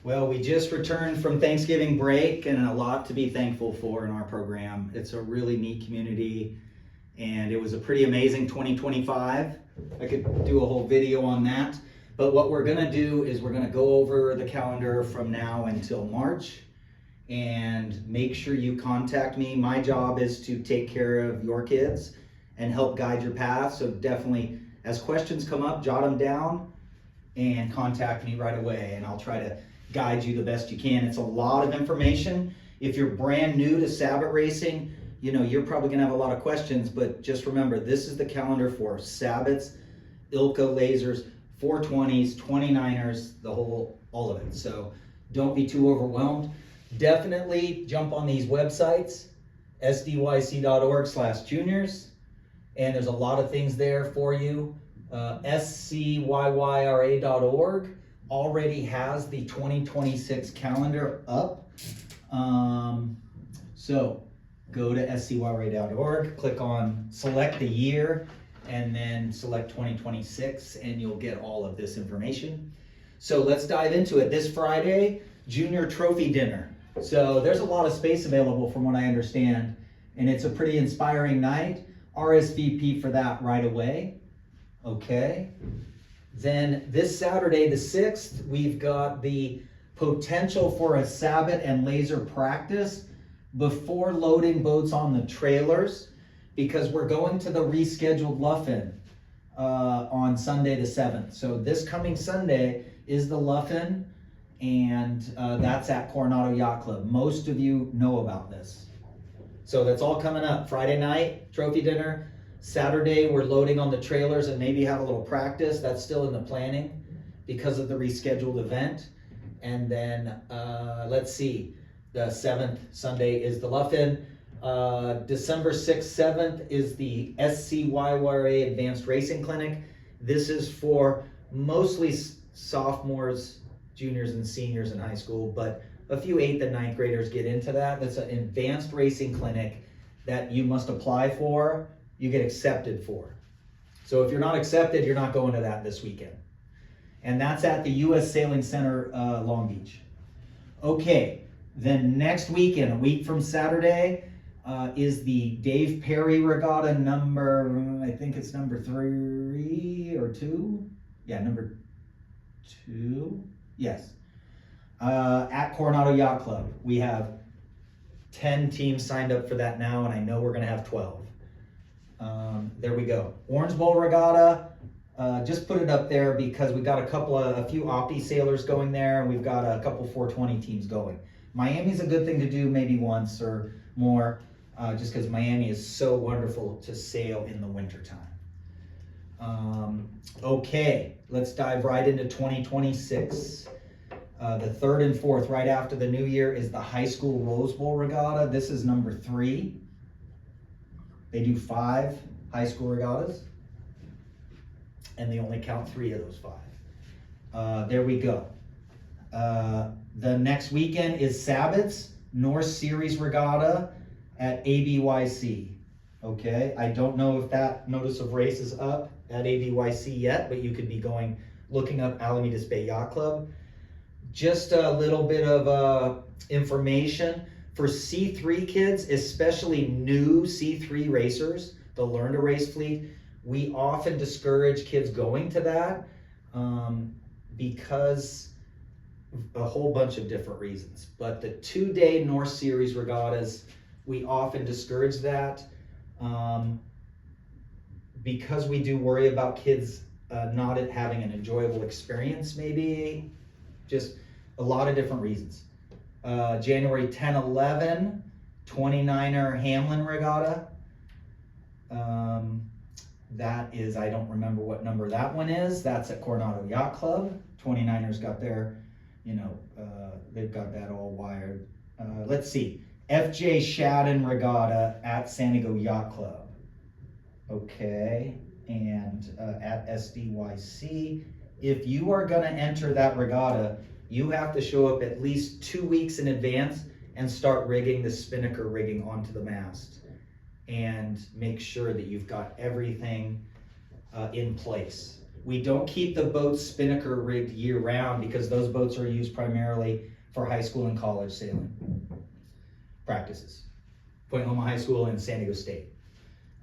Well, we just returned from Thanksgiving break and a lot to be thankful for in our program. It's a really neat community and it was a pretty amazing 2025. I could do a whole video on that. But what we're gonna do is we're gonna go over the calendar from now until March and make sure you contact me. My job is to take care of your kids and help guide your path. So definitely, as questions come up, jot them down and contact me right away and I'll try to guide you the best you can. It's a lot of information. If you're brand new to Sabbath racing, you're probably gonna have a lot of questions, but just remember, this is the calendar for Sabbaths, ILCA lasers, 420s, 29ers, all of it. So don't be too overwhelmed. Definitely jump on these websites, sdyc.org/juniors, and there's a lot of things there for you. scyra.org already has the 2026 calendar up. So go to scyra.org, click on select the year, and then select 2026, and you'll get all of this information. So let's dive into it. This Friday, Junior Trophy Dinner. So there's a lot of space available from what I understand, and it's a pretty inspiring night. RSVP for that right away. Okay. Then this Saturday, the 6th, we've got the potential for a Sabbath and laser practice before loading boats on the trailers, because we're going to the rescheduled Luffin on Sunday the 7th. So this coming Sunday is the Luffin, and that's at Coronado Yacht Club. Most of you know about this. So that's all coming up. Friday night, trophy dinner. Saturday, we're loading on the trailers and maybe have a little practice. That's still in the planning because of the rescheduled event. And then, let's see, the 7th Sunday is the Luffin. December 6th, 7th is the SCYYRA Advanced Racing Clinic. This is for mostly sophomores, juniors, and seniors in high school, but a few 8th and 9th graders get into that. That's an advanced racing clinic that you must apply for, you get accepted for. So if you're not accepted, you're not going to that this weekend. And that's at the U.S. Sailing Center, Long Beach. Okay, then next weekend, a week from Saturday, is the Dave Perry Regatta I think it's number 3 or 2? Yeah, number 2, yes. At Coronado Yacht Club. We have 10 teams signed up for that now, and I know we're gonna have 12. There we go. Orange Bowl Regatta, just put it up there because we got a few Opti sailors going there, and we've got a couple 420 teams going. Miami's a good thing to do maybe once or more, just because Miami is so wonderful to sail in the wintertime. Okay, let's dive right into 2026. The 3rd and 4th, right after the new year, is the High School Rose Bowl Regatta. This is number 3. They do 5 high school regattas, and they only count 3 of those 5. There we go. The next weekend is Sabbath's North Series Regatta at ABYC. Okay, I don't know if that notice of race is up at ABYC yet, but you could be looking up Alamedas Bay Yacht Club. Just a little bit of information for C3 kids, especially new C3 racers, the Learn to Race fleet. We often discourage kids going to that because a whole bunch of different reasons. But the 2-day North Series regattas, we often discourage that because we do worry about kids not having an enjoyable experience, maybe. Just a lot of different reasons. January 10, 11, 29er Hamlin Regatta. That is, I don't remember what number that one is. That's at Coronado Yacht Club. 29ers got their, they've got that all wired. Let's see. FJ Shadden Regatta at San Diego Yacht Club. Okay, and at SDYC. If you are going to enter that regatta, you have to show up at least 2 weeks in advance and start rigging the spinnaker rigging onto the mast and make sure that you've got everything in place. We don't keep the boats spinnaker rigged year round because those boats are used primarily for high school and college sailing practices. Point Loma High School and San Diego State.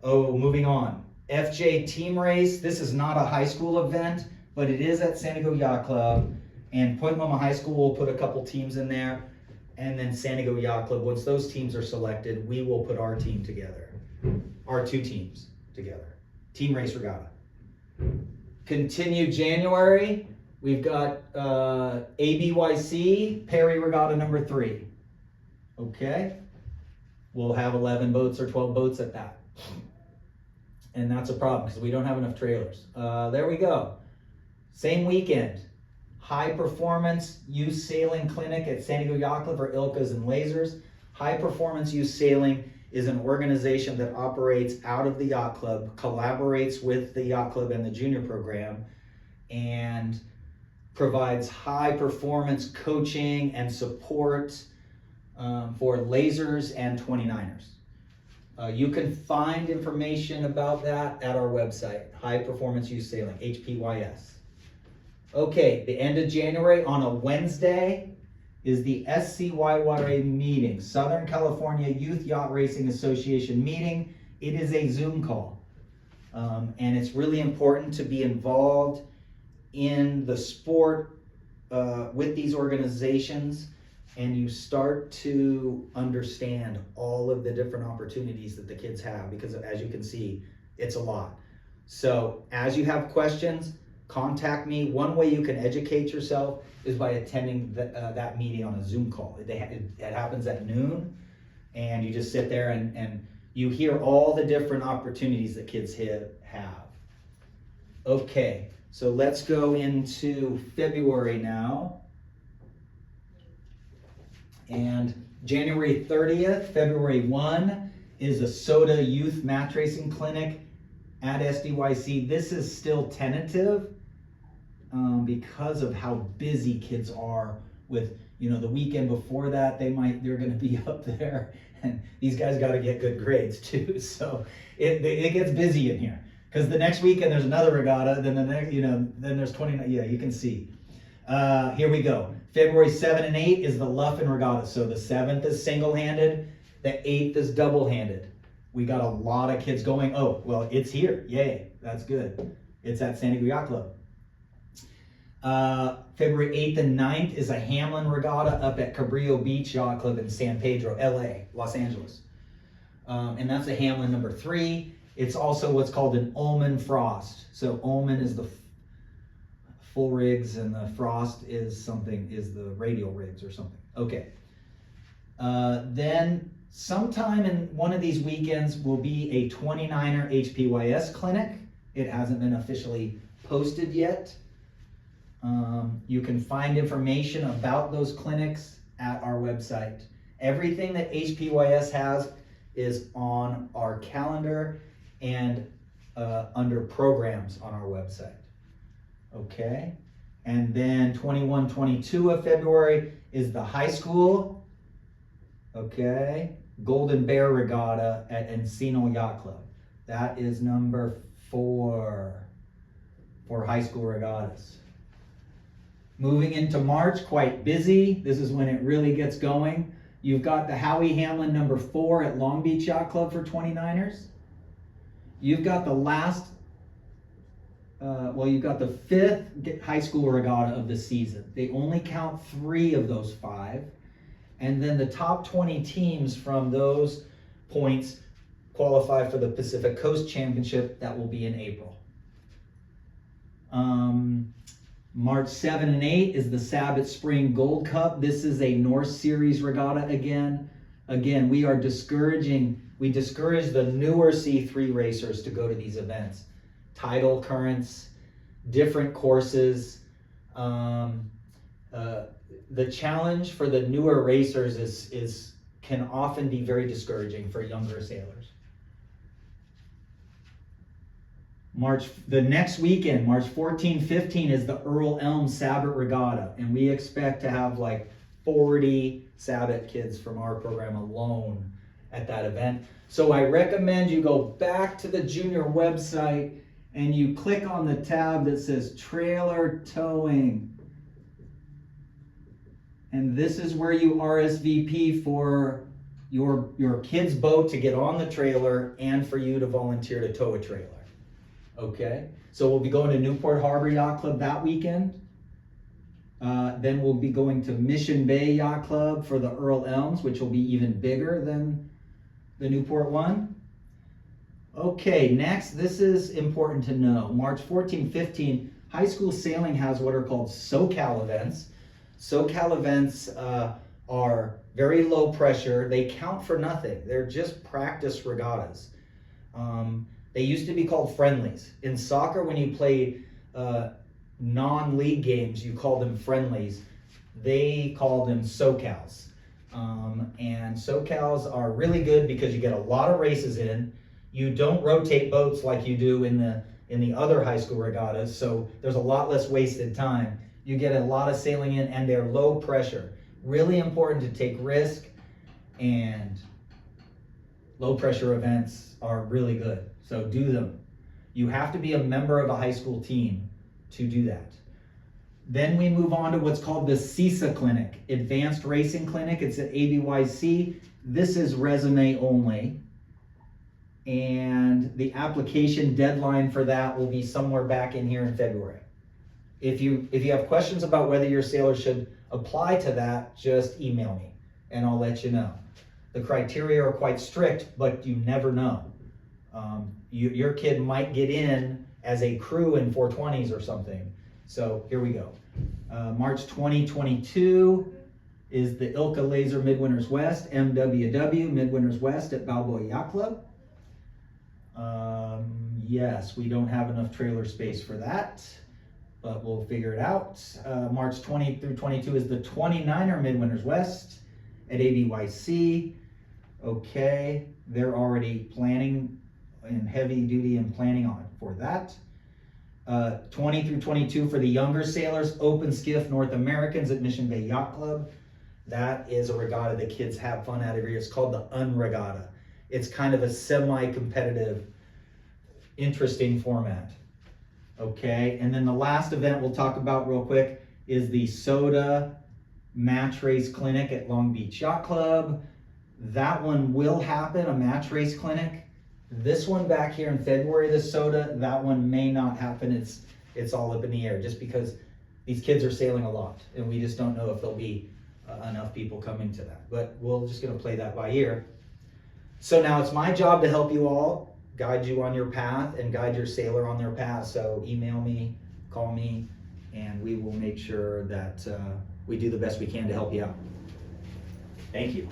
Oh, moving on. FJ team race. This is not a high school event, but it is at San Diego Yacht Club. And Point Loma High School will put a couple teams in there. And then San Diego Yacht Club, once those teams are selected, we will put our team together. Our two teams together. Team race regatta. Continue January. We've got ABYC, Perry Regatta number 3. Okay. We'll have 11 boats or 12 boats at that. And that's a problem because we don't have enough trailers. There we go. Same weekend. High Performance Youth Sailing Clinic at San Diego Yacht Club for Ilkas and Lasers. High Performance Youth Sailing is an organization that operates out of the Yacht Club, collaborates with the Yacht Club and the junior program, and provides high performance coaching and support for lasers and 29ers. You can find information about that at our website, High Performance Youth Sailing, HPYS. Okay, the end of January on a Wednesday is the SCYYA meeting, Southern California Youth Yacht Racing Association meeting. It is a Zoom call, and it's really important to be involved in the sport with these organizations, and you start to understand all of the different opportunities that the kids have, because as you can see, it's a lot. So as you have questions, contact me. One way you can educate yourself is by attending that meeting on a Zoom call. It happens at noon, and you just sit there and you hear all the different opportunities that kids have. Okay, so let's go into February now. And January 30th, February 1 is a SOTA Youth Match Racing Clinic at SDYC. This is still tentative because of how busy kids are with, the weekend before that, they're going to be up there, and these guys got to get good grades too. So it gets busy in here because the next weekend there's another regatta, then the next, then there's 29. Yeah, you can see. Here we go. February 7 and 8 is the Luffin Regatta. So the 7th is single-handed, the 8th is double-handed. We got a lot of kids going. Oh, well, it's here. Yay, that's good. It's at San Diego Yacht Club. February 8th and 9th is a Hamlin Regatta up at Cabrillo Beach Yacht Club in San Pedro, LA, Los Angeles. And that's a Hamlin number 3. It's also what's called an Ullman Frost. So Ullman is the full rigs and the Frost is the radial rigs or something. Okay. Then sometime in one of these weekends will be a 29er HPYS clinic. It hasn't been officially posted yet. You can find information about those clinics at our website. Everything that HPYS has is on our calendar and under programs on our website. Okay, and then 21-22 of February is the high school, okay, Golden Bear Regatta at Encino Yacht Club. That is number 4 for high school regattas. Moving into March, quite busy. This is when it really gets going. You've got the Howie Hamlin number 4 at Long Beach Yacht Club for 29ers. You've got the you've got the 5th high school regatta of the season. They only count 3 of those 5. And then the top 20 teams from those points qualify for the Pacific Coast Championship that will be in April. March 7 and 8 is the Sabbath Spring Gold Cup. This is a North Series regatta again. Again, we discourage the newer C3 racers to go to these events. Tidal currents, different courses. The challenge for the newer racers can often be very discouraging for younger sailors. The next weekend, March 14, 15 is the Earl Elm Sabbath Regatta, and we expect to have like 40 Sabbath kids from our program alone at that event. So I recommend you go back to the junior website and you click on the tab that says trailer towing. And this is where you RSVP for your kid's boat to get on the trailer and for you to volunteer to tow a trailer. Okay, so we'll be going to Newport Harbor Yacht Club that weekend. Then we'll be going to Mission Bay Yacht Club for the Earl Elms, which will be even bigger than the Newport one. Okay, next, this is important to know. March 14, 15, high school sailing has what are called SoCal events. SoCal events are very low pressure. They count for nothing. They're just practice regattas. They used to be called friendlies. In soccer, when you play non-league games, you call them friendlies. They call them SoCals. And SoCals are really good because you get a lot of races in. You don't rotate boats like you do in the other high school regattas, so there's a lot less wasted time. You get a lot of sailing in, and they're low pressure. Really important to take risk, and low pressure events are really good, so do them. You have to be a member of a high school team to do that. Then we move on to what's called the CISA Clinic, Advanced Racing Clinic. It's at ABYC. This is resume only. And the application deadline for that will be somewhere back in here in February. If you have questions about whether your sailor should apply to that, just email me and I'll let you know. The criteria are quite strict, but you never know. Your kid might get in as a crew in 420s or something. So here we go. March 2022 is the Ilka Laser Midwinters West, MWW Midwinters West at Balboa Yacht Club. Yes, we don't have enough trailer space for that, but we'll figure it out. March 20 through 22 is the 29er Midwinters West at ABYC. Okay, they're already planning and heavy duty and planning on for that. 20 through 22 for the younger sailors, Open Skiff North Americans at Mission Bay Yacht Club. That is a regatta the kids have fun at every year. It's called the Unregatta. It's kind of a semi-competitive, interesting format. Okay, and then the last event we'll talk about real quick is the Soda Match Race Clinic at Long Beach Yacht Club. That one will happen, a match race clinic. This one back here in February, the Soda, that one may not happen. It's all up in the air just because these kids are sailing a lot and we just don't know if there'll be enough people coming to that. But we're just gonna play that by ear. So now it's my job to help you all, guide you on your path and guide your sailor on their path. So email me, call me, and we will make sure that we do the best we can to help you out. Thank you.